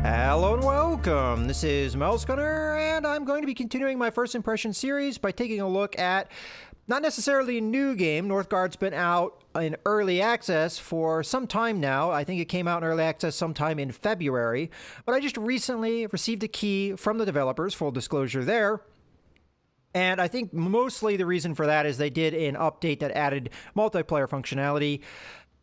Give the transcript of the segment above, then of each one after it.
Hello and welcome. This is Melsgunner, and I'm going to be continuing my first impression series by taking a look at not necessarily a new game. Northgard's been out in early access for some time now. I think it came out in early access sometime in February, but I just recently received a key from the developers, full disclosure there. And I think mostly the reason for that is they did an update that added multiplayer functionality.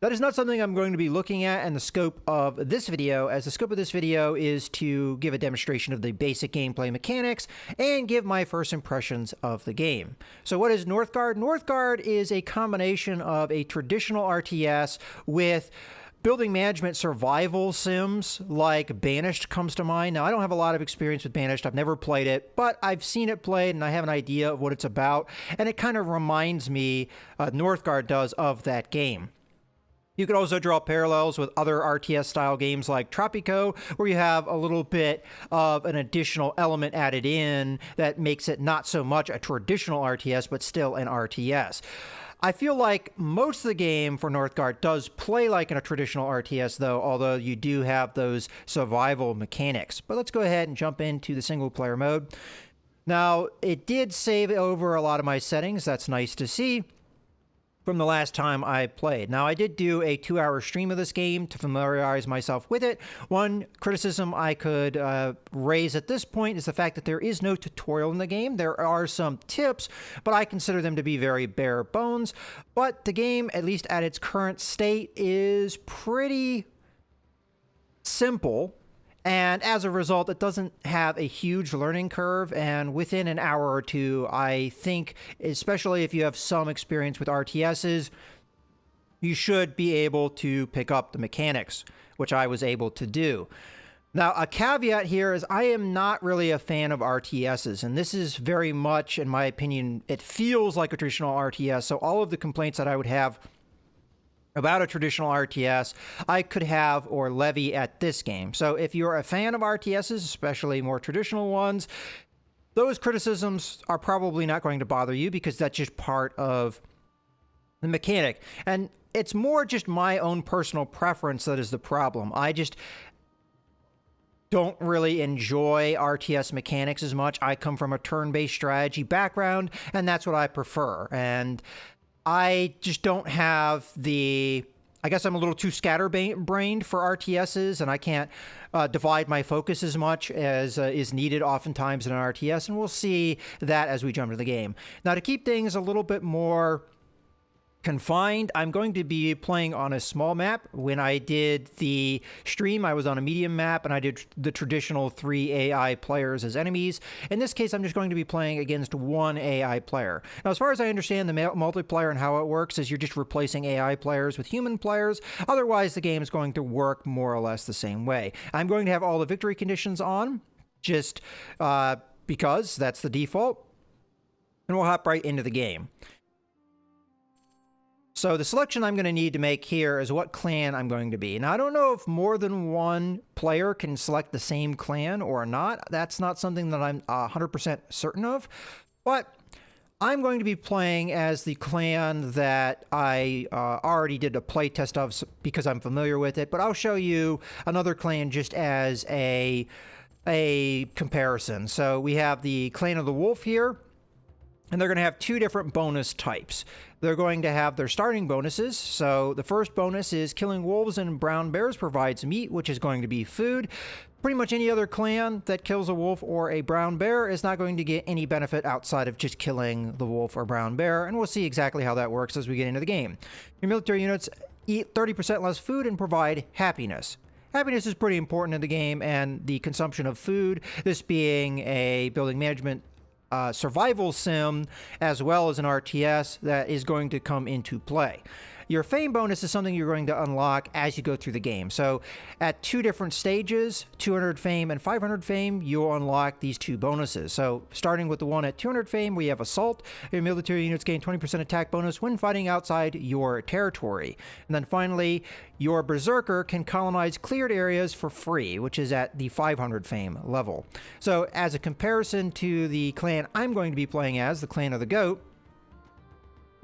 That is not something I'm going to be looking at in the scope of this video, as the scope of this video is to give a demonstration of the basic gameplay mechanics and give my first impressions of the game. So what is Northgard? Northgard is a combination of a traditional RTS with building management survival sims, like Banished comes to mind. Now, I don't have a lot of experience with Banished. I've never played it, but I've seen it played and I have an idea of what it's about. And it kind of reminds me, Northgard does, of that game. You could also draw parallels with other RTS-style games like Tropico, where you have a little bit of an additional element added in that makes it not so much a traditional RTS, but still an RTS. I feel like most of the game for Northgard does play like in a traditional RTS, though, although you do have those survival mechanics. But let's go ahead and jump into the single-player mode. Now, it did save over a lot of my settings. That's nice to see from the last time I played. Now, I did do a 2-hour stream of this game to familiarize myself with it. One criticism I could raise at this point is the fact that there is no tutorial in the game. There are some tips, but I consider them to be very bare bones. But the game, at least at its current state, is pretty simple. And as a result, it doesn't have a huge learning curve. And within an hour or two, I think, especially if you have some experience with RTSs, you should be able to pick up the mechanics, which I was able to do. Now, a caveat here is I am not really a fan of RTSs, and this is very much, in my opinion, it feels like a traditional RTS. So all of the complaints that I would have about a traditional RTS, I could have or levy at this game. So if you're a fan of RTSs, especially more traditional ones, those criticisms are probably not going to bother you because that's just part of the mechanic. And it's more just my own personal preference that is the problem. I just don't really enjoy RTS mechanics as much. I come from a turn-based strategy background, and that's what I prefer. And I just don't have I guess I'm a little too scatterbrained for RTSs, and I can't divide my focus as much as is needed oftentimes in an RTS, and we'll see that as we jump into the game. Now, to keep things a little bit more confined, I'm going to be playing on a small map. When I did the stream, I was on a medium map, and I did the traditional 3 AI players as enemies. In this case, I'm just going to be playing against 1 AI player. Now, as far as I understand the multiplayer and how it works is you're just replacing AI players with human players. Otherwise, the game is going to work more or less the same way. I'm going to have all the victory conditions on, just because that's the default. And we'll hop right into the game. So the selection I'm going to need to make here is what clan I'm going to be. Now, I don't know if more than one player can select the same clan or not. That's not something that I'm 100% certain of. But I'm going to be playing as the clan that I already did a playtest of because I'm familiar with it. But I'll show you another clan just as a comparison. So we have the Clan of the Wolf here. And they're going to have 2 different bonus types. They're going to have their starting bonuses. So the first bonus is killing wolves and brown bears provides meat, which is going to be food. Pretty much any other clan that kills a wolf or a brown bear is not going to get any benefit outside of just killing the wolf or brown bear. And we'll see exactly how that works as we get into the game. Your military units eat 30% less food and provide happiness. Happiness is pretty important in the game, and the consumption of food, this being a building management survival sim as well as an RTS, that is going to come into play. Your fame bonus is something you're going to unlock as you go through the game. So at 2 different stages, 200 fame and 500 fame, you'll unlock these 2 bonuses. So starting with the one at 200 fame, we have Assault. Your military units gain 20% attack bonus when fighting outside your territory. And then finally, your Berserker can colonize cleared areas for free, which is at the 500 fame level. So as a comparison to the clan I'm going to be playing as, the Clan of the Goat,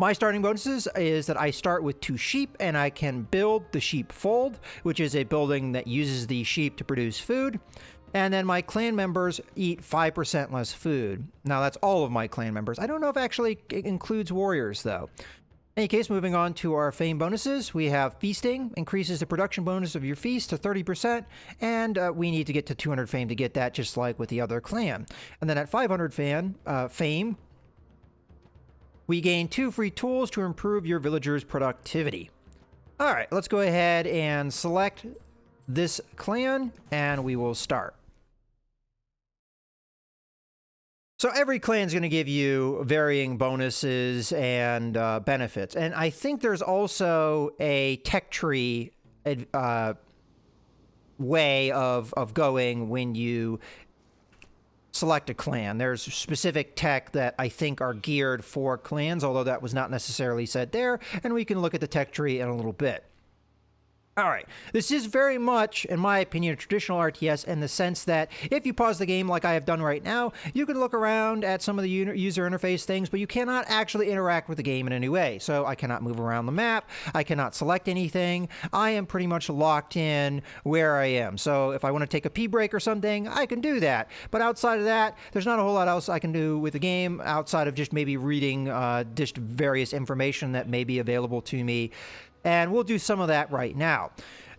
My starting bonuses is that I start with 2 sheep and I can build the sheep fold, which is a building that uses the sheep to produce food. And then my clan members eat 5% less food. Now that's all of my clan members. I don't know if actually it includes warriors though. In any case, moving on to our fame bonuses, we have feasting, increases the production bonus of your feast to 30%, and we need to get to 200 fame to get that, just like with the other clan. And then at 500 fame, we gain 2 free tools to improve your villagers' productivity. All right, let's go ahead and select this clan, and we will start. So every clan is going to give you varying bonuses and benefits. And I think there's also a tech tree way of going when you select a clan. There's specific tech that I think are geared for clans, although that was not necessarily said there. And we can look at the tech tree in a little bit. All right, this is very much, in my opinion, a traditional RTS in the sense that if you pause the game like I have done right now, you can look around at some of the user interface things, but you cannot actually interact with the game in any way. So I cannot move around the map, I cannot select anything, I am pretty much locked in where I am. So if I want to take a pee break or something, I can do that. But outside of that, there's not a whole lot else I can do with the game outside of just maybe reading just various information that may be available to me. And we'll do some of that right now.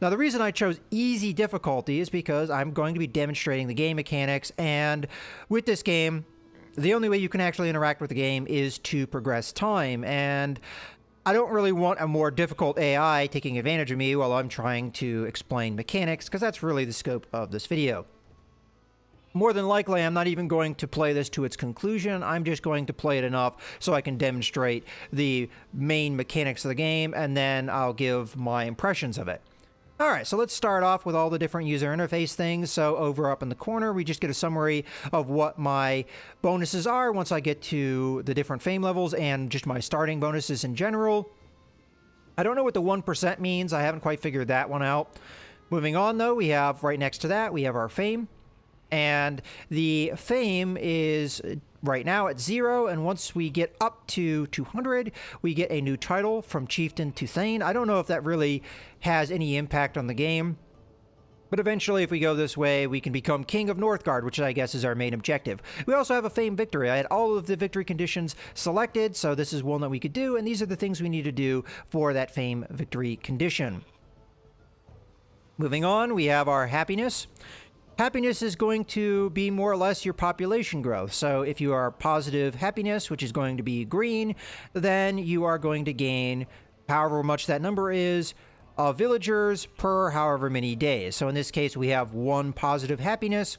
Now, the reason I chose easy difficulty is because I'm going to be demonstrating the game mechanics, and with this game, the only way you can actually interact with the game is to progress time, and I don't really want a more difficult AI taking advantage of me while I'm trying to explain mechanics, because that's really the scope of this video. More than likely, I'm not even going to play this to its conclusion. I'm just going to play it enough so I can demonstrate the main mechanics of the game, and then I'll give my impressions of it. All right, so let's start off with all the different user interface things. So over up in the corner, we just get a summary of what my bonuses are once I get to the different fame levels and just my starting bonuses in general. I don't know what the 1% means. I haven't quite figured that one out. Moving on, though, we have right next to that, we have our fame. And the fame is right now at 0, and once we get up to 200, we get a new title from Chieftain to Thane. I don't know if that really has any impact on the game, but eventually if we go this way, we can become King of Northgard, which I guess is our main objective. We also have a fame victory. I had all of the victory conditions selected, so this is one that we could do, and these are the things we need to do for that fame victory condition. Moving on, we have our happiness. Happiness is going to be more or less your population growth. So if you are positive happiness, which is going to be green, then you are going to gain however much that number is of villagers per however many days. So in this case, we have 1 positive happiness.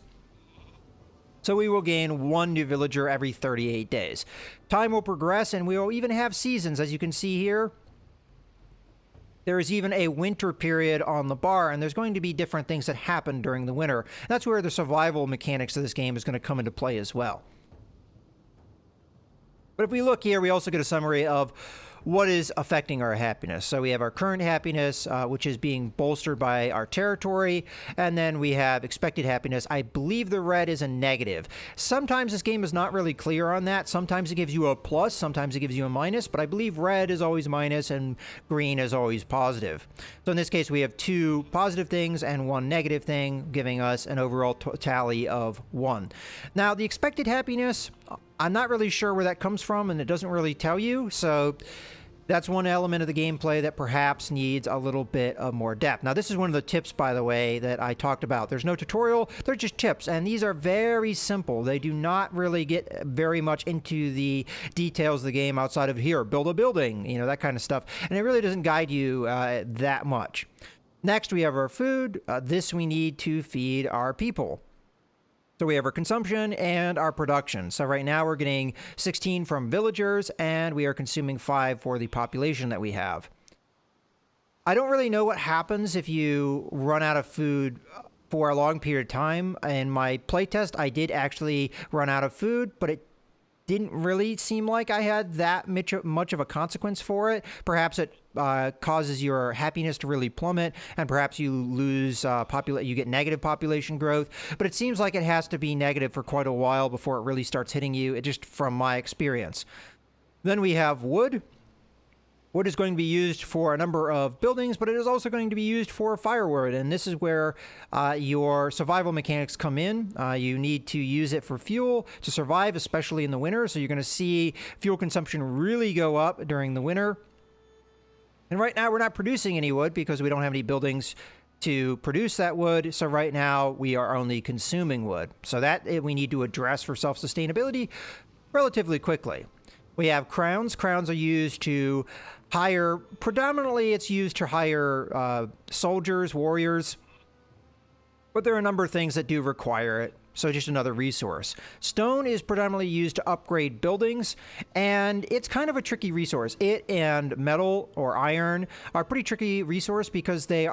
So we will gain 1 new villager every 38 days. Time will progress, and we will even have seasons, as you can see here. There is even a winter period on the bar, and there's going to be different things that happen during the winter. That's where the survival mechanics of this game is going to come into play as well. But if we look here, we also get a summary of what is affecting our happiness. So we have our current happiness, which is being bolstered by our territory, and then we have expected happiness. I believe the red is a negative. Sometimes this game is not really clear on that. Sometimes it gives you a plus, sometimes it gives you a minus, but I believe red is always minus and green is always positive. So in this case, we have 2 positive things and 1 negative thing, giving us an overall tally of 1. Now, the expected happiness, I'm not really sure where that comes from, and it doesn't really tell you, so that's one element of the gameplay that perhaps needs a little bit of more depth. Now, this is one of the tips, by the way, that I talked about. There's no tutorial, they're just tips, and these are very simple. They do not really get very much into the details of the game outside of here, build a building, you know, that kind of stuff, and it really doesn't guide you that much. Next, we have our food. This we need to feed our people. So we have our consumption and our production. So right now we're getting 16 from villagers, and we are consuming 5 for the population that we have. I don't really know what happens if you run out of food for a long period of time. In my playtest, I did actually run out of food, but it didn't really seem like I had that much of a consequence for it. Perhaps it causes your happiness to really plummet, and perhaps you lose you get negative population growth. But it seems like it has to be negative for quite a while before it really starts hitting you, just from my experience. Then we have wood. Wood is going to be used for a number of buildings, but it is also going to be used for firewood, and this is where your survival mechanics come in. You need to use it for fuel to survive, especially in the winter, so you're going to see fuel consumption really go up during the winter. And right now we're not producing any wood because we don't have any buildings to produce that wood, so right now we are only consuming wood. So that we need to address for self-sustainability relatively quickly. We have crowns. Crowns are used to hire, predominantly it's used to hire soldiers, warriors, but there are a number of things that do require it. So just another resource. Stone is predominantly used to upgrade buildings, and it's kind of a tricky resource. It and metal or iron are a pretty tricky resource because they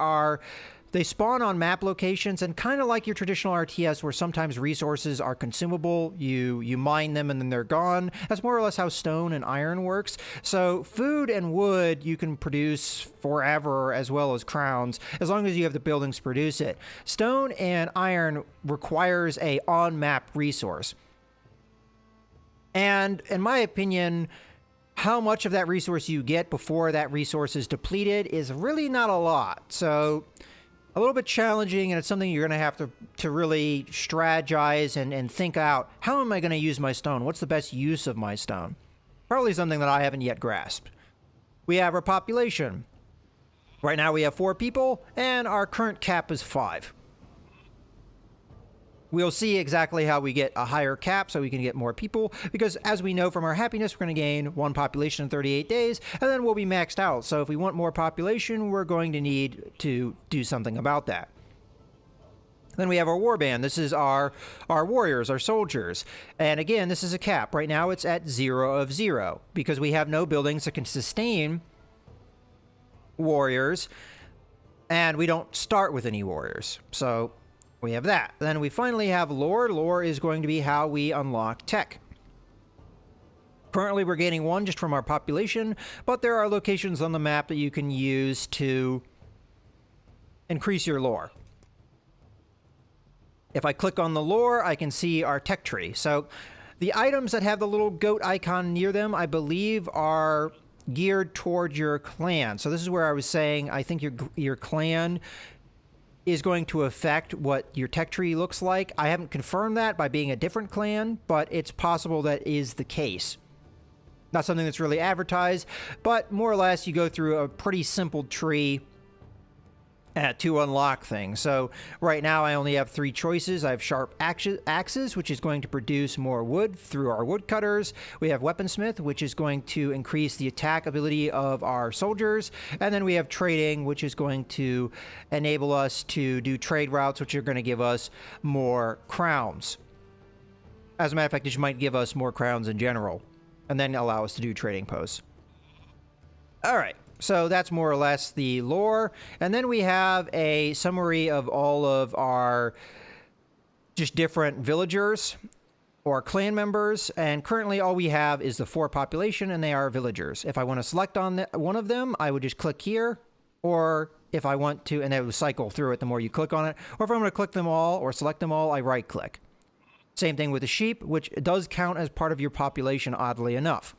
spawn on map locations, and kind of like your traditional RTS where sometimes resources are consumable, you mine them and then they're gone. That's more or less how stone and iron works. So food and wood you can produce forever, as well as crowns, as long as you have the buildings to produce it. Stone and iron requires a on-map resource. And in my opinion, how much of that resource you get before that resource is depleted is really not a lot. So a little bit challenging, and it's something you're going to have to really strategize and think out. How am I going to use my stone? What's the best use of my stone? Probably something that I haven't yet grasped. We have our population. Right now we have 4 people, and our current cap is 5. We'll see exactly how we get a higher cap so we can get more people, because as we know from our happiness, we're going to gain 1 population in 38 days, and then we'll be maxed out. So if we want more population, we're going to need to do something about that. Then we have our warband. This is our warriors, our soldiers. And again, this is a cap. Right now it's at 0 of 0, because we have no buildings that can sustain warriors, and we don't start with any warriors. So we have that. Then we finally have lore. Lore is going to be how we unlock tech. Currently we're gaining 1 just from our population, but there are locations on the map that you can use to increase your lore. If I click on the lore, I can see our tech tree. So the items that have the little goat icon near them, I believe, are geared towards your clan. So this is where I was saying I think your clan is going to affect what your tech tree looks like. I haven't confirmed that by being a different clan, but it's possible that is the case. Not something that's really advertised, but more or less you go through a pretty simple tree to unlock things. So right now I only have 3 choices. I have sharp axes, which is going to produce more wood through our woodcutters. We have weaponsmith, which is going to increase the attack ability of our soldiers. And then we have trading, which is going to enable us to do trade routes, which are going to give us more crowns. As a matter of fact, it might give us more crowns in general, and then allow us to do trading posts. All right. So that's more or less the lore. And then we have a summary of all of our just different villagers or clan members. And currently all we have is the 4 population, and they are villagers. If I want to select on one of them, I would just click here. Or if I want to, and it will cycle through it the more you click on it. Or if I'm going to click them all or select them all, I right click. Same thing with the sheep, which does count as part of your population, oddly enough.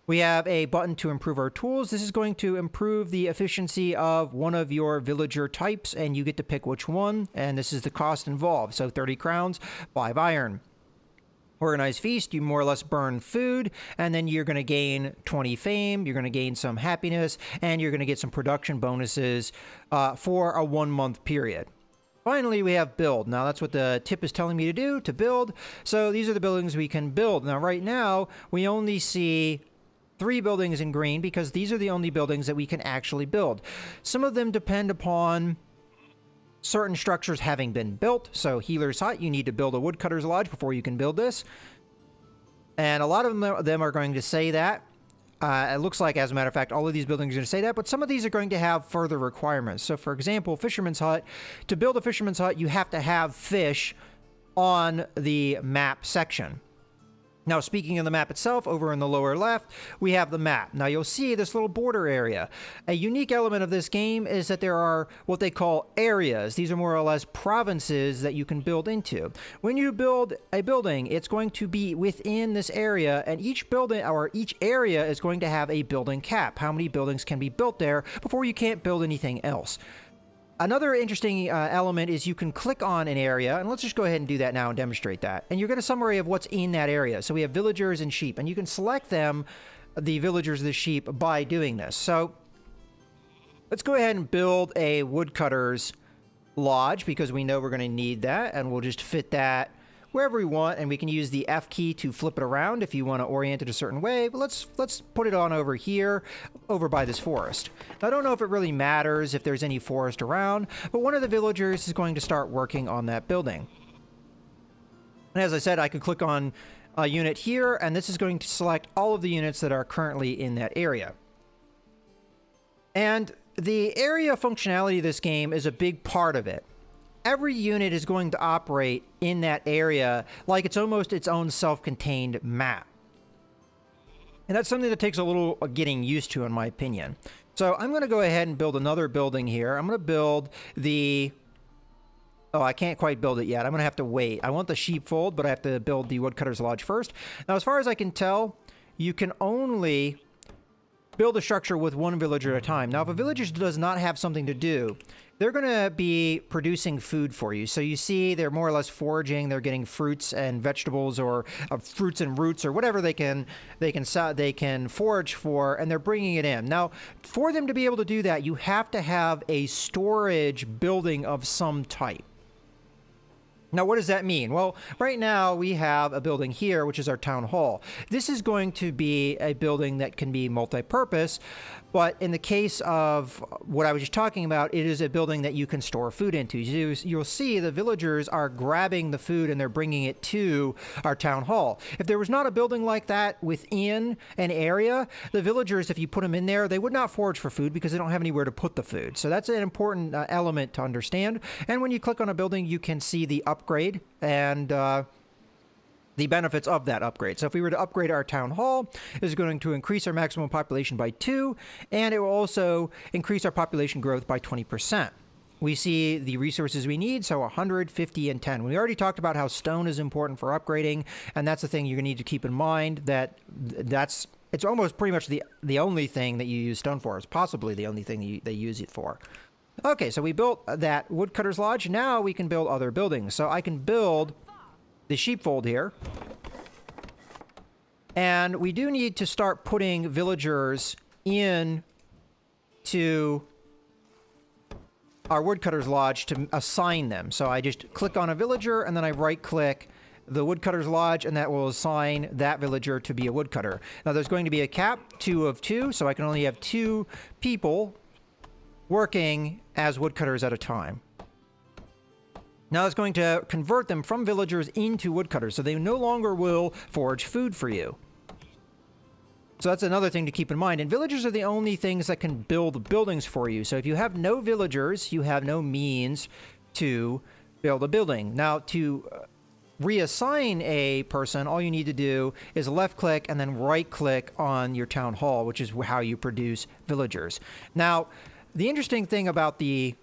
We have a button to improve our tools. This is going to improve the efficiency of one of your villager types, and you get to pick which one, and this is the cost involved. So 30 crowns, 5 iron. Organized feast, you more or less burn food, and then you're going to gain 20 fame, you're going to gain some happiness, and you're going to get some production bonuses for a 1-month period. Finally, we have build. Now, that's what the tip is telling me to do, to build. So these are the buildings we can build. Now, right now, we only see 3 buildings in green because these are the only buildings that we can actually build. Some of them depend upon certain structures having been built. So Healer's Hut, you need to build a Woodcutter's Lodge before you can build this. And a lot of them are going to say that. It looks like, as a matter of fact, all of these buildings are going to say that, but some of these are going to have further requirements. So, for example, Fisherman's Hut. To build a Fisherman's Hut, you have to have fish on the map section. Now, speaking of the map itself, over in the lower left, we have the map. Now, you'll see this little border area. A unique element of this game is that there are what they call areas. These are more or less provinces that you can build into. When you build a building, it's going to be within this area, and each building or each area is going to have a building cap. How many buildings can be built there before you can't build anything else? Another interesting element is you can click on an area, and let's just go ahead and do that now and demonstrate that. And you're going to summary of what's in that area. So we have villagers and sheep, and you can select them, the villagers and the sheep, by doing this. So let's go ahead and build a woodcutter's lodge because we know we're going to need that, and we'll just fit that wherever we want, and we can use the F key to flip it around if you want to orient it a certain way. But let's put it on over here, over by this forest. Now, I don't know if it really matters if there's any forest around, but one of the villagers is going to start working on that building. And as I said, I can click on a unit here, and this is going to select all of the units that are currently in that area. And the area functionality of this game is a big part of it. Every unit is going to operate in that area like it's almost its own self-contained map. And that's something that takes a little getting used to, in my opinion. So I'm going to go ahead and build another building here. I'm going to build the... Oh, I can't quite build it yet. I'm going to have to wait. I want the sheepfold, but I have to build the woodcutter's lodge first. Now, as far as I can tell, you can only build a structure with one villager at a time. Now, if a villager does not have something to do, they're going to be producing food for you. So you see they're more or less foraging. They're getting fruits and vegetables, or fruits and roots, or whatever they can forage for, and they're bringing it in. Now, for them to be able to do that, you have to have a storage building of some type. Now, what does that mean? Well, right now we have a building here, which is our town hall. This is going to be a building that can be multi-purpose, but in the case of what I was just talking about, it is a building that you can store food into. You'll see the villagers are grabbing the food and they're bringing it to our town hall. If there was not a building like that within an area, the villagers, if you put them in there, they would not forage for food because they don't have anywhere to put the food. So that's an important element to understand. And when you click on a building, you can see the upgrade and the benefits of that upgrade. So if we were to upgrade our town hall, this is going to increase our maximum population by 2, and it will also increase our population growth by 20%. We see the resources we need, so 100, 50, and 10. We already talked about how stone is important for upgrading, and that's the thing you're going to need to keep in mind, that it's almost pretty much the only thing that you use stone for. It's possibly the only thing they use it for. Okay, so we built that woodcutter's lodge. Now we can build other buildings. So I can build the sheepfold here. And we do need to start putting villagers in to our woodcutter's lodge to assign them. So I just click on a villager and then I right-click the woodcutter's lodge, and that will assign that villager to be a woodcutter. Now there's going to be a cap, 2 of 2, so I can only have 2 people working as woodcutters at a time. Now it's going to convert them from villagers into woodcutters, so they no longer will forage food for you. So that's another thing to keep in mind. And villagers are the only things that can build buildings for you. So if you have no villagers, you have no means to build a building. Now, to reassign a person, all you need to do is left-click and then right-click on your town hall, which is how you produce villagers. Now, the interesting thing about the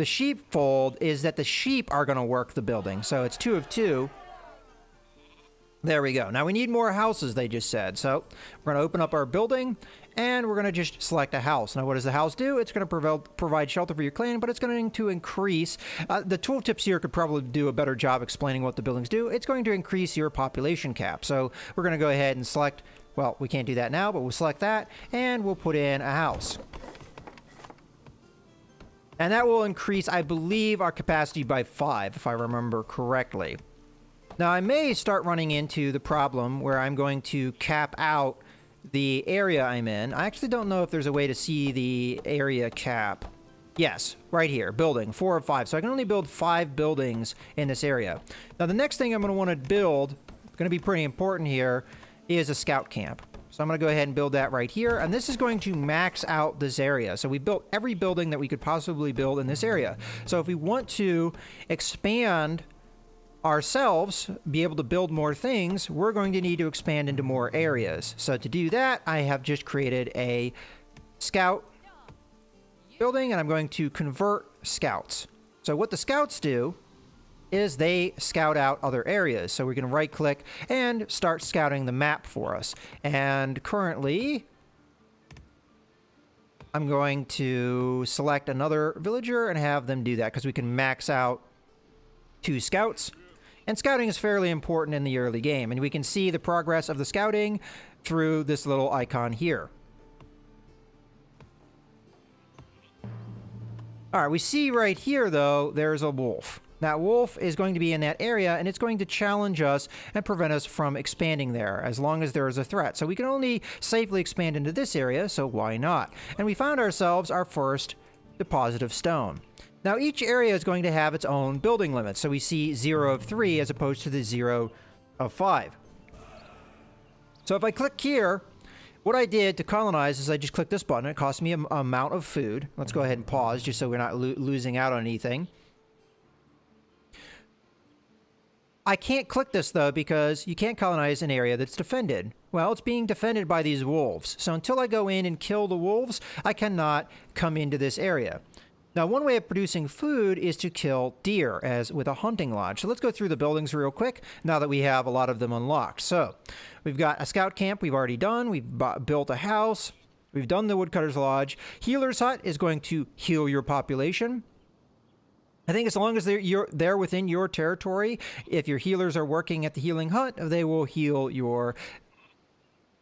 sheepfold is that the sheep are going to work the building. So it's 2 of 2. There we go. Now we need more houses, they just said. So we're going to open up our building and we're going to just select a house. Now what does the house do? It's going to provide shelter for your clan, but it's going to increase. The tooltips here could probably do a better job explaining what the buildings do. It's going to increase your population cap. So we're going to go ahead and select, well, we can't do that now, but we'll select that and we'll put in a house. And that will increase, I believe, our capacity by 5, if I remember correctly. Now, I may start running into the problem where I'm going to cap out the area I'm in. I actually don't know if there's a way to see the area cap. Yes, right here, building, 4 of 5. So I can only build 5 buildings in this area. Now, the next thing I'm going to want to build, going to be pretty important here, is a scout camp. So I'm going to go ahead and build that right here, and this is going to max out this area. So we built every building that we could possibly build in this area. So if we want to expand ourselves be able to build more things, we're going to need to expand into more areas. So to do that, I have just created a scout building, and I'm going to convert scouts. So what the scouts do is they scout out other areas. So we can right click and start scouting the map for us. And currently, I'm going to select another villager and have them do that because we can max out 2 scouts. And scouting is fairly important in the early game. And we can see the progress of the scouting through this little icon here. All right, we see right here, though, there's a wolf. That wolf is going to be in that area, and it's going to challenge us and prevent us from expanding there, as long as there is a threat. So we can only safely expand into this area, so why not? And we found ourselves our first deposit of stone. Now, each area is going to have its own building limit, so we see 0 of 3 as opposed to the 0 of 5. So if I click here, what I did to colonize is I just clicked this button. It cost me an amount of food. Let's go ahead and pause just so we're not losing out on anything. I can't click this, though, because you can't colonize an area that's defended. Well, it's being defended by these wolves. So until I go in and kill the wolves, I cannot come into this area. Now, one way of producing food is to kill deer, as with a hunting lodge. So let's go through the buildings real quick, now that we have a lot of them unlocked. So we've got a scout camp we've already done. We've built a house. We've done the woodcutter's lodge. Healer's hut is going to heal your population. I think as long as they're within your territory, if your healers are working at the healing hut, they will heal your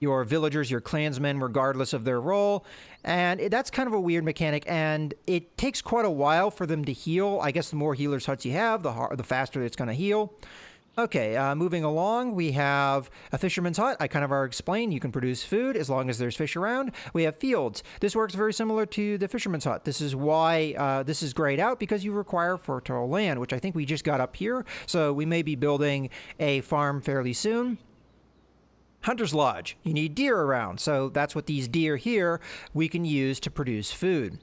villagers, your clansmen, regardless of their role. And that's kind of a weird mechanic, and it takes quite a while for them to heal. I guess the more healers huts you have, the faster it's going to heal. Okay, moving along, we have a fisherman's hut. I kind of already explained you can produce food as long as there's fish around. We have fields. This works very similar to the fisherman's hut. This is why this is grayed out, because you require fertile land, which I think we just got up here. So we may be building a farm fairly soon. Hunter's Lodge. You need deer around, so that's what these deer here we can use to produce food.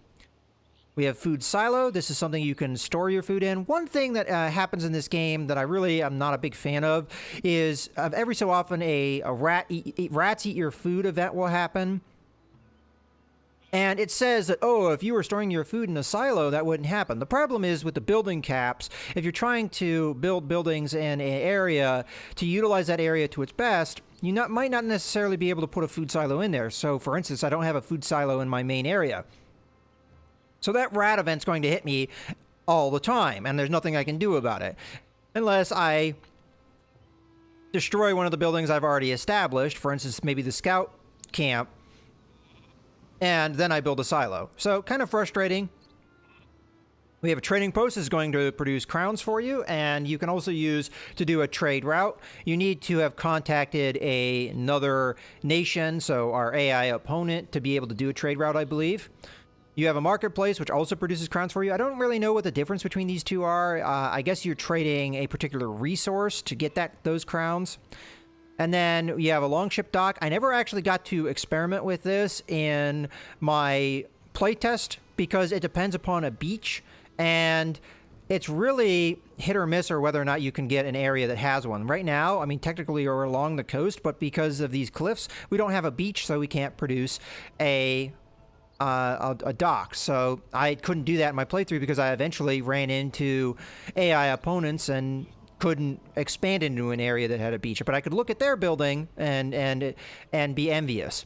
We have food silo. This is something you can store your food in. One thing that happens in this game that I really am not a big fan of is every so often a rats eat your food event will happen. And it says that, oh, if you were storing your food in a silo, that wouldn't happen. The problem is with the building caps, if you're trying to build buildings in an area to utilize that area to its best, you might not necessarily be able to put a food silo in there. So, for instance, I don't have a food silo in my main area. So that rat event's going to hit me all the time, and there's nothing I can do about it. Unless I destroy one of the buildings I've already established, for instance, maybe the scout camp, and then I build a silo. So kind of frustrating. We have a trading post that's going to produce crowns for you, and you can also use to do a trade route. You need to have contacted another nation, so our AI opponent, to be able to do a trade route, I believe. You have a marketplace, which also produces crowns for you. I don't really know what the difference between these two are. I guess you're trading a particular resource to get those crowns. And then you have a longship dock. I never actually got to experiment with this in my playtest because it depends upon a beach. And it's really hit or miss or whether or not you can get an area that has one. Right now, I mean, technically we're along the coast, but because of these cliffs, we don't have a beach, so we can't produce a dock. So I couldn't do that in my playthrough because I eventually ran into AI opponents and couldn't expand into an area that had a beach. But I could look at their building and be envious.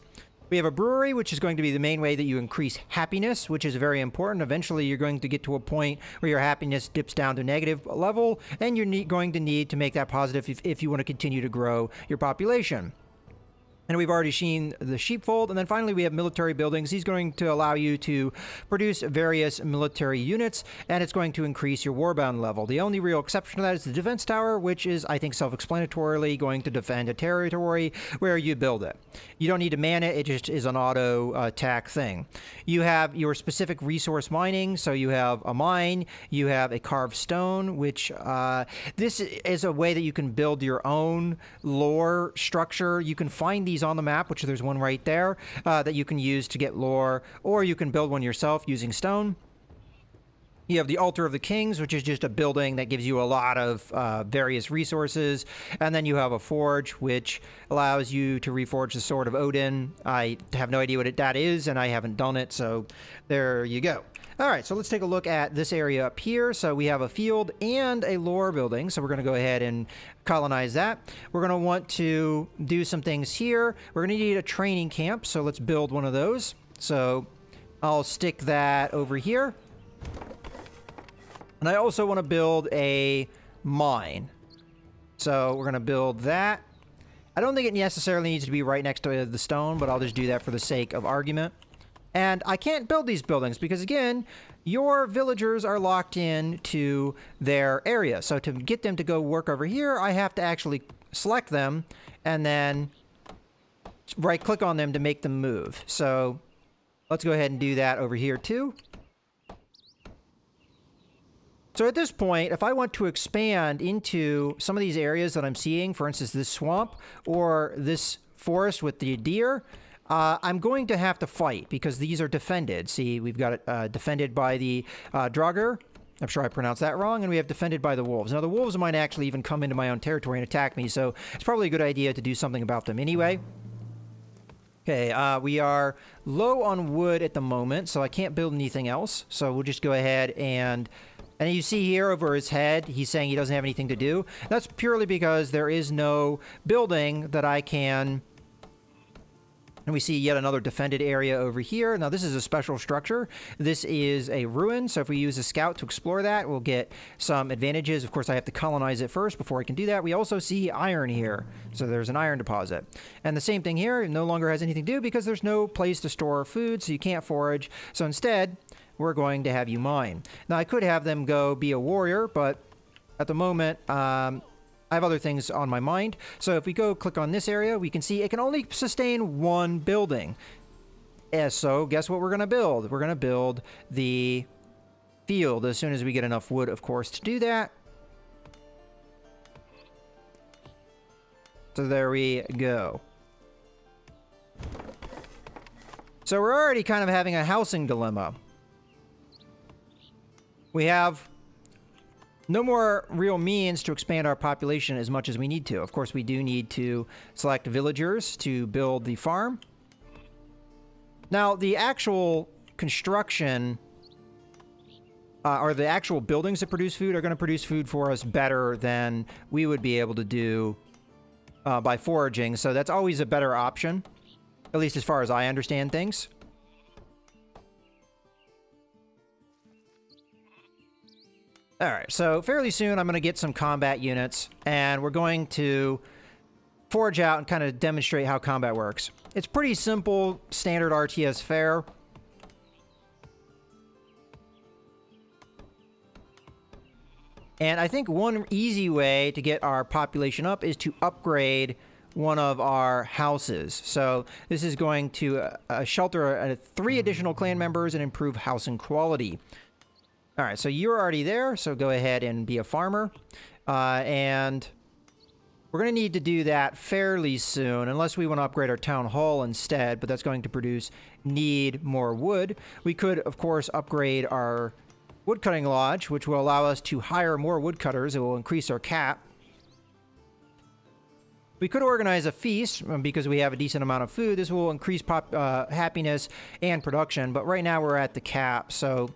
We have a brewery, which is going to be the main way that you increase happiness, which is very important. Eventually, you're going to get to a point where your happiness dips down to negative level, and you're going to need to make that positive if you want to continue to grow your population. And we've already seen the sheepfold. And then finally, we have military buildings. These are going to allow you to produce various military units, and it's going to increase your warbound level. The only real exception to that is the defense tower, which is, I think, self-explanatorily going to defend a territory where you build it. You don't need to man it. It just is an auto attack thing. You have your specific resource mining. So you have a mine. You have a carved stone, which this is a way that you can build your own lore structure. You can find these on the map, which there's one right there that you can use to get lore, or you can build one yourself using stone. You have the Altar of the Kings, which is just a building that gives you a lot of various resources. And then you have a forge, which allows you to reforge the Sword of Odin. I have no idea what that is, and I haven't done it, so there you go. All right, so let's take a look at this area up here. So we have a field and a lore building, so we're going to go ahead and colonize that. We're going to want to do some things here. We're going to need a training camp, so let's build one of those. So I'll stick that over here. And I also want to build a mine. So we're going to build that. I don't think it necessarily needs to be right next to the stone, but I'll just do that for the sake of argument. And I can't build these buildings because, again, your villagers are locked in to their area. So to get them to go work over here, I have to actually select them and then right-click on them to make them move. So let's go ahead and do that over here, too. So at this point, if I want to expand into some of these areas that I'm seeing, for instance, this swamp or this forest with the deer, I'm going to have to fight because these are defended. See, we've got it defended by the Draugr. I'm sure I pronounced that wrong. And we have defended by the wolves. Now, the wolves might actually even come into my own territory and attack me, so it's probably a good idea to do something about them anyway. Okay, we are low on wood at the moment, so I can't build anything else. So we'll just go ahead and you see here over his head, he's saying he doesn't have anything to do. That's purely because there is no building that I can... And we see yet another defended area over here. Now, this is a special structure. This is a ruin, so if we use a scout to explore that, we'll get some advantages. Of course, I have to colonize it first before I can do that. We also see iron here, so there's an iron deposit. And the same thing here, it no longer has anything to do because there's no place to store food, so you can't forage. So instead, we're going to have you mine. Now, I could have them go be a warrior, but at the moment, I have other things on my mind. So if we go click on this area, we can see it can only sustain one building. So guess what we're going to build? We're going to build the field as soon as we get enough wood, of course, to do that. So there we go. So we're already kind of having a housing dilemma. We have no more real means to expand our population as much as we need to. Of course, we do need to select villagers to build the farm. Now, the actual construction, or the actual buildings that produce food are going to produce food for us better than we would be able to do by foraging. So that's always a better option, at least as far as I understand things. All right, so fairly soon I'm going to get some combat units, and we're going to forge out and kind of demonstrate how combat works. It's pretty simple, standard RTS fare. And I think one easy way to get our population up is to upgrade one of our houses. So this is going to shelter 3 additional clan members and improve housing quality. All right, so you're already there, so go ahead and be a farmer. And we're going to need to do that fairly soon, unless we want to upgrade our town hall instead, but that's going to need more wood. We could, of course, upgrade our woodcutting lodge, which will allow us to hire more woodcutters. It will increase our cap. We could organize a feast because we have a decent amount of food. This will increase happiness and production, but right now we're at the cap, so...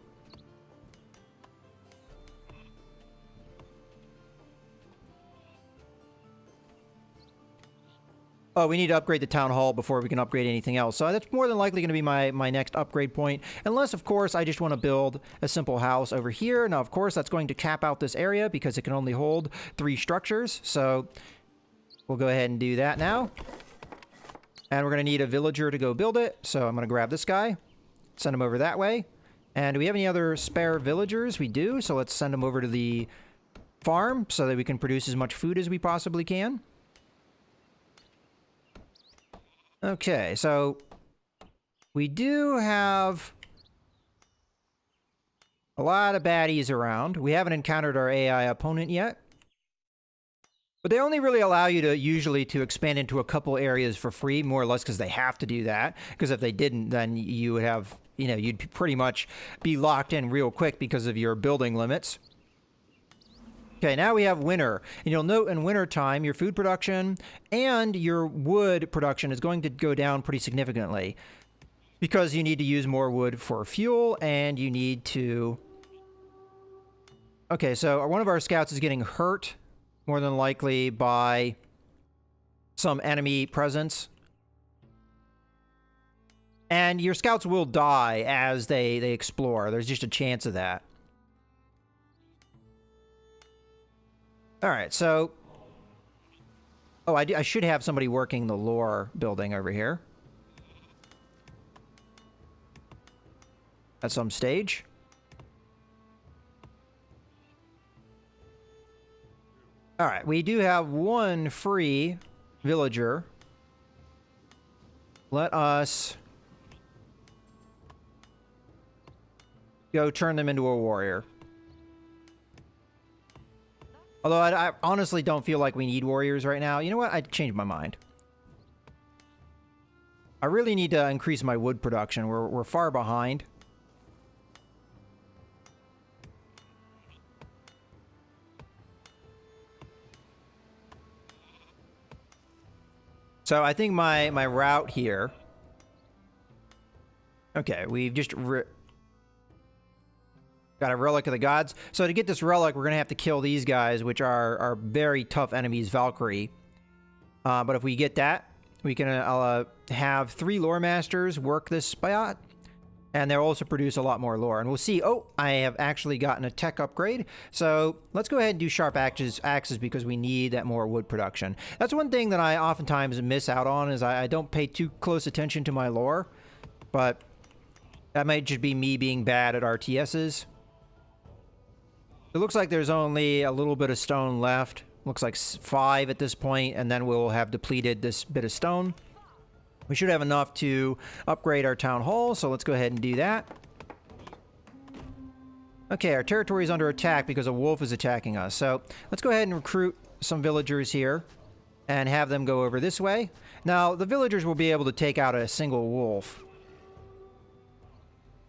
Oh, we need to upgrade the town hall before we can upgrade anything else. So that's more than likely going to be my next upgrade point. Unless, of course, I just want to build a simple house over here. Now, of course, that's going to cap out this area because it can only hold 3 structures. So we'll go ahead and do that now. And we're going to need a villager to go build it. So I'm going to grab this guy, send him over that way. And do we have any other spare villagers? We do. So let's send them over to the farm so that we can produce as much food as we possibly can. Okay, so we do have a lot of baddies around. We haven't encountered our AI opponent yet. But they only really allow you to usually to expand into a couple areas for free, more or less because they have to do that. Because if they didn't, then you would have you know, you'd pretty much be locked in real quick because of your building limits. Okay, now we have winter. And you'll note in winter time, your food production and your wood production is going to go down pretty significantly because you need to use more wood for fuel and you need to... Okay, so one of our scouts is getting hurt, more than likely by some enemy presence. And your scouts will die as they explore. There's just a chance of that. All right, so... Oh, I should have somebody working the lore building over here. At some stage. All right, we do have one free villager. Let us go turn them into a warrior. Although I honestly don't feel like we need warriors right now. You know what? I changed my mind. I really need to increase my wood production. We're far behind. So I think my route here... Okay, we've just... Got a relic of the gods. So to get this relic, we're going to have to kill these guys, which are very tough enemies, Valkyrie. But if we get that, we can have 3 lore masters work this spot. And they'll also produce a lot more lore. And we'll see, oh, I have actually gotten a tech upgrade. So let's go ahead and do sharp axes because we need that more wood production. That's one thing that I oftentimes miss out on is I don't pay too close attention to my lore. But that might just be me being bad at RTSs. It looks like there's only a little bit of stone left. Looks like 5 at this point, and then we'll have depleted this bit of stone. We should have enough to upgrade our town hall, so let's go ahead and do that. Okay, our territory is under attack because a wolf is attacking us. So let's go ahead and recruit some villagers here and have them go over this way. Now, the villagers will be able to take out a single wolf.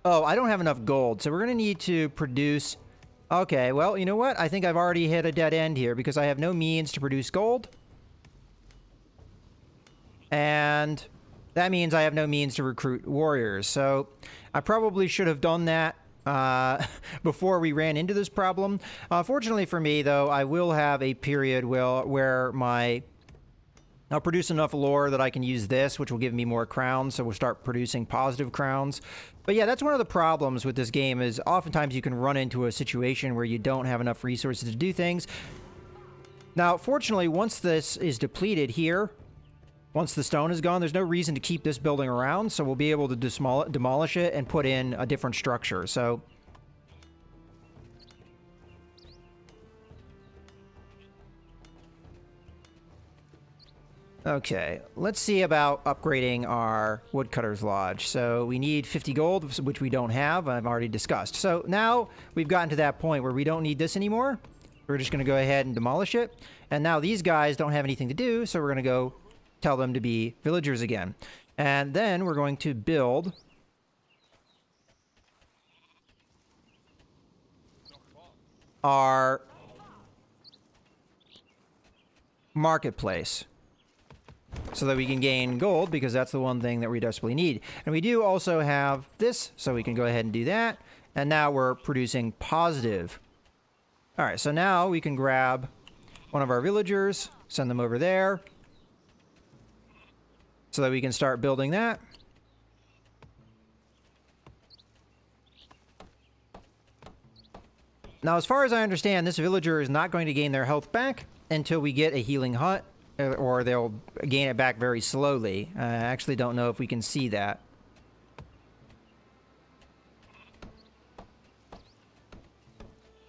Oh, I don't have enough gold, so we're going to need to produce... Okay, well, you know what? I think I've already hit a dead end here because I have no means to produce gold. And that means I have no means to recruit warriors. So I probably should have done that before we ran into this problem. Fortunately for me, though, I will have a period where I'll produce enough lore that I can use this, which will give me more crowns, so we'll start producing positive crowns. But yeah, that's one of the problems with this game is oftentimes you can run into a situation where you don't have enough resources to do things. Now, fortunately, once this is depleted here, once the stone is gone, there's no reason to keep this building around, so we'll be able to demolish it and put in a different structure. So okay, let's see about upgrading our Woodcutter's Lodge. So we need 50 gold, which we don't have, I've already discussed. So now we've gotten to that point where we don't need this anymore. We're just going to go ahead and demolish it. And now these guys don't have anything to do, so we're going to go tell them to be villagers again. And then we're going to build our marketplace, so that we can gain gold, because that's the one thing that we desperately need. And we do also have this, so we can go ahead and do that. And now we're producing positive. All right, so now we can grab one of our villagers, send them over there, so that we can start building that. Now, as far as I understand, this villager is not going to gain their health back until we get a healing hut, or they'll gain it back very slowly. I actually don't know if we can see that.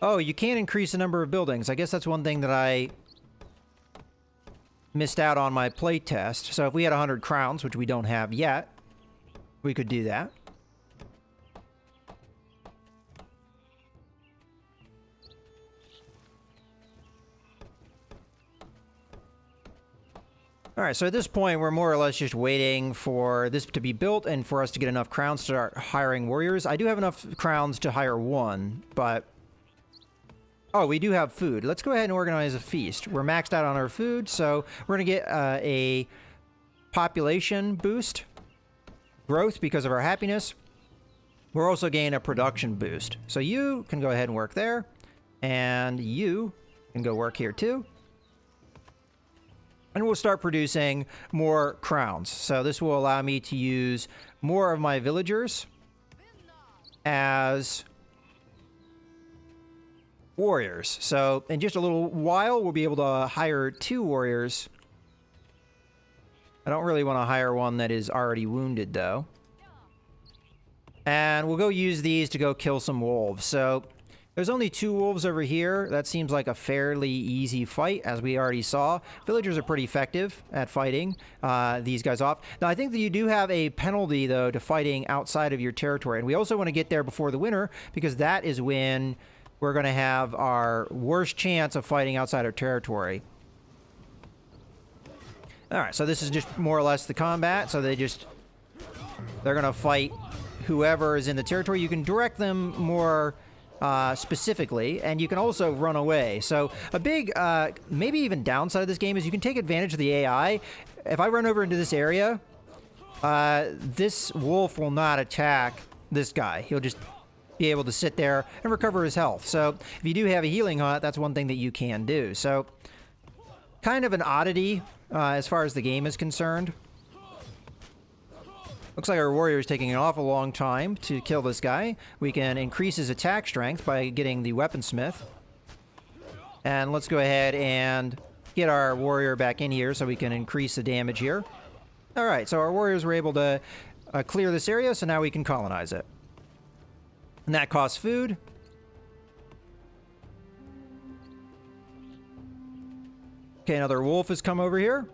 Oh, you can increase the number of buildings. I guess that's one thing that I missed out on my playtest. So if we had 100 crowns, which we don't have yet, we could do that. All right, so at this point, we're more or less just waiting for this to be built and for us to get enough crowns to start hiring warriors. I do have enough crowns to hire one, but... Oh, we do have food. Let's go ahead and organize a feast. We're maxed out on our food, so we're going to get a population boost, growth because of our happiness. We're also getting a production boost. So you can go ahead and work there, and you can go work here too. And we'll start producing more crowns. So this will allow me to use more of my villagers as warriors. So in just a little while, we'll be able to hire 2 warriors. I don't really want to hire one that is already wounded, though. And we'll go use these to go kill some wolves. So there's only 2 wolves over here. That seems like a fairly easy fight, as we already saw. Villagers are pretty effective at fighting these guys off. Now, I think that you do have a penalty, though, to fighting outside of your territory. And we also want to get there before the winter, because that is when we're going to have our worst chance of fighting outside our territory. All right, so this is just more or less the combat. So they're going to fight whoever is in the territory. You can direct them more specifically, and you can also run away. So a big, maybe even downside of this game is you can take advantage of the AI. If I run over into this area, this wolf will not attack this guy. He'll just be able to sit there and recover his health. So if you do have a healing hut, that's one thing that you can do. So kind of an oddity as far as the game is concerned. Looks like our warrior is taking an awful long time to kill this guy. We can increase his attack strength by getting the weaponsmith. And let's go ahead and get our warrior back in here so we can increase the damage here. All right, so our warriors were able to clear this area, so now we can colonize it. And that costs food. Okay, another wolf has come over here.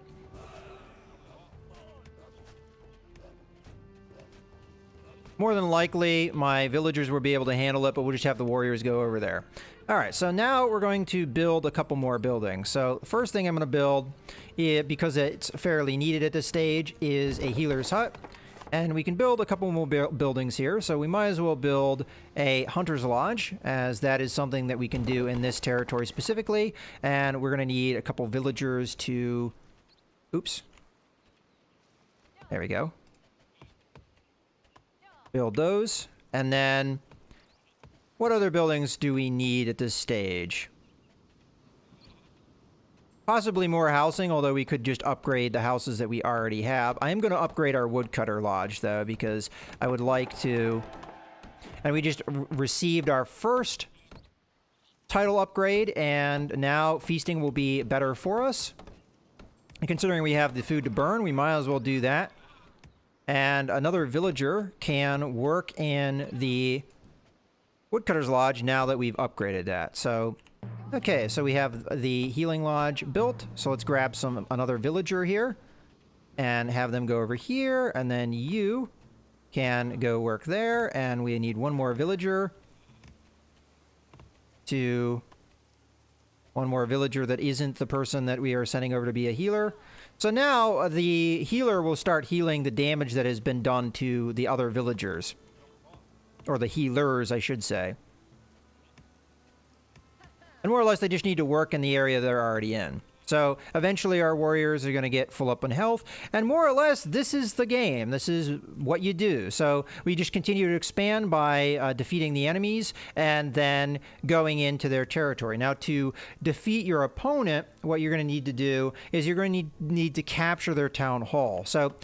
More than likely, my villagers will be able to handle it, but we'll just have the warriors go over there. All right, so now we're going to build a couple more buildings. So the first thing I'm going to build, because it's fairly needed at this stage, is a healer's hut. And we can build a couple more buildings here, so we might as well build a hunter's lodge, as that is something that we can do in this territory specifically. And we're going to need a couple villagers to... Oops. There we go. Build those. And then, what other buildings do we need at this stage? Possibly more housing, although we could just upgrade the houses that we already have. I am going to upgrade our woodcutter lodge, though, because I would like to... And we just received our first title upgrade, and now feasting will be better for us. And considering we have the food to burn, we might as well do that. And another villager can work in the woodcutter's lodge now that we've upgraded that. So... Okay, so we have the healing lodge built. So let's grab another villager here and have them go over here. And then you can go work there. And we need one more villager that isn't the person that we are sending over to be a healer. So now the healer will start healing the damage that has been done to the other villagers. Or the healers, I should say. And more or less, they just need to work in the area they're already in. So eventually our warriors are going to get full up on health. And more or less, this is the game. This is what you do. So we just continue to expand by defeating the enemies and then going into their territory. Now, to defeat your opponent, what you're going to need to do is you're going to need to capture their town hall. So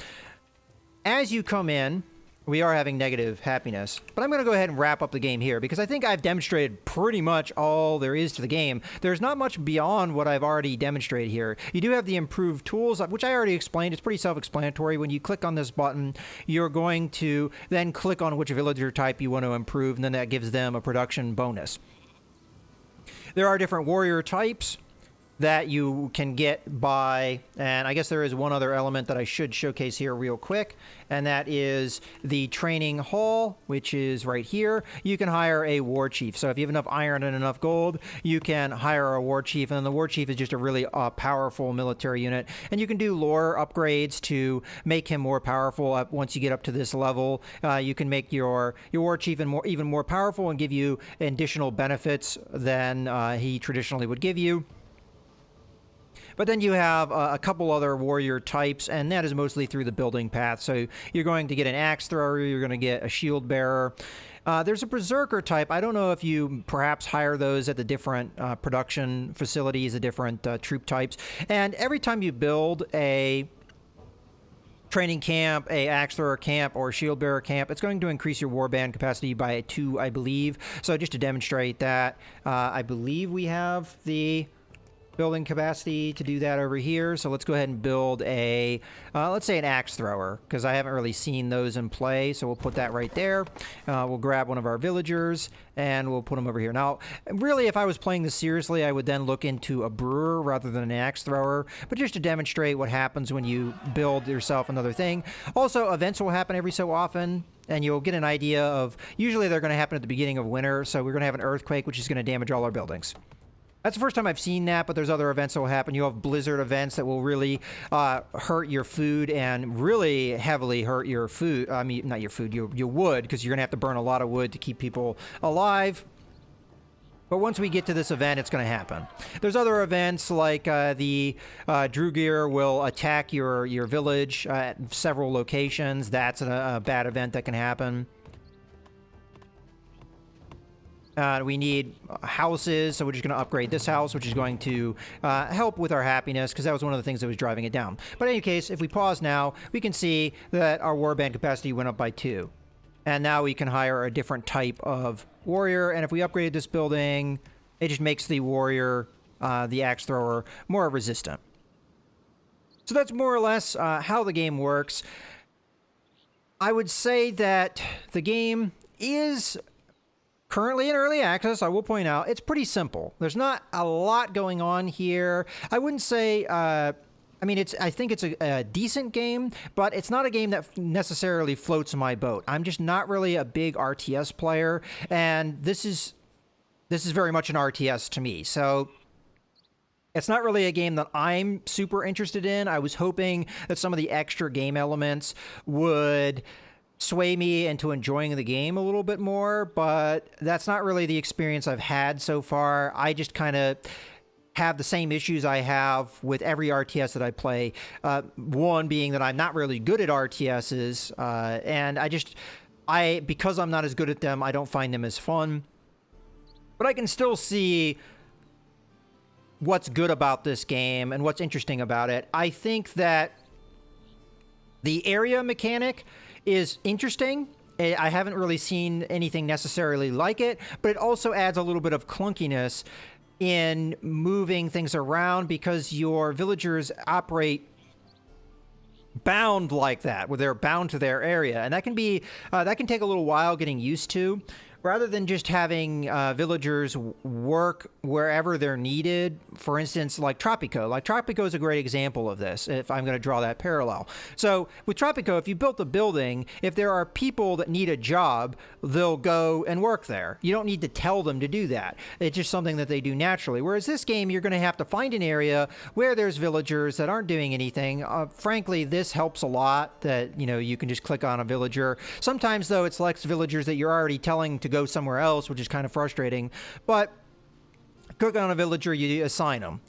as you come in... We are having negative happiness, but I'm going to go ahead and wrap up the game here because I think I've demonstrated pretty much all there is to the game. There's not much beyond what I've already demonstrated here. You do have the improved tools, which I already explained. It's pretty self-explanatory. When you click on this button, you're going to then click on which villager type you want to improve, and then that gives them a production bonus. There are different warrior types. that you can get by, and I guess there is one other element that I should showcase here real quick, and that is the training hall, which is right here. You can hire a war chief. So if you have enough iron and enough gold, you can hire a war chief, and the war chief is just a really powerful military unit, and you can do lore upgrades to make him more powerful. Once you get up to this level, you can make your war chief even more powerful and give you additional benefits than he traditionally would give you. But then you have a couple other warrior types, and that is mostly through the building path. So you're going to get an axe thrower, you're going to get a shield bearer. There's a berserker type. I don't know if you perhaps hire those at the different production facilities, the different troop types. And every time you build a training camp, a axe thrower camp, or shield bearer camp, it's going to increase your warband capacity by 2, I believe. So just to demonstrate that, I believe we have the building capacity to do that over here. So let's go ahead and build a, let's say an axe thrower, because I haven't really seen those in play. So we'll put that right there. We'll grab one of our villagers and we'll put them over here. Now, really, if I was playing this seriously, I would then look into a brewer rather than an axe thrower. But just to demonstrate what happens when you build yourself another thing. Also, events will happen every so often, and you'll get an idea of, usually they're going to happen at the beginning of winter. So we're going to have an earthquake, which is going to damage all our buildings. That's the first time I've seen that, but there's other events that will happen. You'll have blizzard events that will really hurt your food and really heavily hurt your food. I mean, not your food, your wood, because you're going to have to burn a lot of wood to keep people alive. But once we get to this event, it's going to happen. There's other events like the Drugir will attack your village at several locations. That's a bad event that can happen. We need houses, so we're just going to upgrade this house, which is going to help with our happiness, because that was one of the things that was driving it down. But in any case, if we pause now, we can see that our warband capacity went up by 2. And now we can hire a different type of warrior, and if we upgrade this building, it just makes the warrior, the axe thrower, more resistant. So that's more or less how the game works. I would say that the game is currently in early access. I will point out it's pretty simple. There's not a lot going on here. I wouldn't say, I think it's a decent game, but it's not a game that necessarily floats my boat. I'm just not really a big RTS player, and this is very much an RTS to me. So it's not really a game that I'm super interested in. I was hoping that some of the extra game elements would sway me into enjoying the game a little bit more, but that's not really the experience I've had so far. I just kind of have the same issues I have with every RTS that I play. One being that I'm not really good at RTSs, and because I'm not as good at them, I don't find them as fun. But I can still see what's good about this game and what's interesting about it. I think that the area mechanic is interesting. I haven't really seen anything necessarily like it, but it also adds a little bit of clunkiness in moving things around, because your villagers operate bound like that, where they're bound to their area, and that can take a little while getting used to. Rather than just having villagers work wherever they're needed, for instance, like Tropico. Like Tropico is a great example of this, if I'm going to draw that parallel. So with Tropico, if you built a building, if there are people that need a job, they'll go and work there. You don't need to tell them to do that. It's just something that they do naturally. Whereas this game, you're going to have to find an area where there's villagers that aren't doing anything. Frankly, this helps a lot, that you can just click on a villager. Sometimes, though, it selects villagers that you're already telling to go somewhere else, which is kind of frustrating. But click on a villager, you assign them.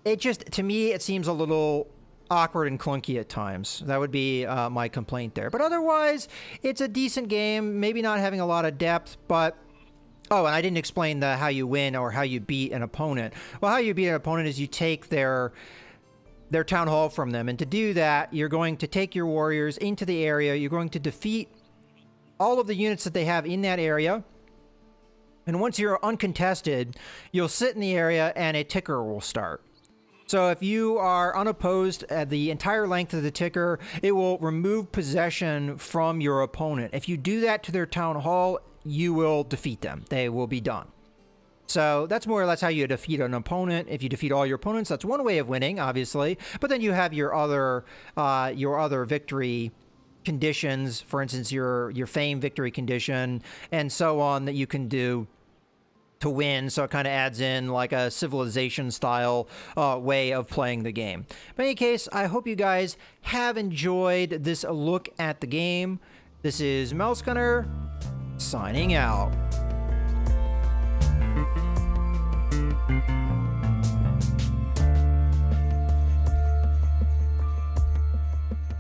To me, it seems a little awkward and clunky at times. That would be my complaint there. But otherwise, it's a decent game, maybe not having a lot of depth, but oh, and I didn't explain how you win or how you beat an opponent. Well, how you beat an opponent is you take their town hall from them, and to do that, you're going to take your warriors into the area, you're going to defeat all of the units that they have in that area, and once you're uncontested, you'll sit in the area and a ticker will start. So if you are unopposed at the entire length of the ticker, it will remove possession from your opponent. If you do that to their town hall, you will defeat them. They will be done. So that's more or less how you defeat an opponent. If you defeat all your opponents, that's one way of winning, obviously. But then you have your other victory conditions, for instance, your fame victory condition, and so on, that you can do to win. So it kind of adds in like a civilization style way of playing the game. But in any case, I hope you guys have enjoyed this look at the game. This is Mouse Gunner signing out.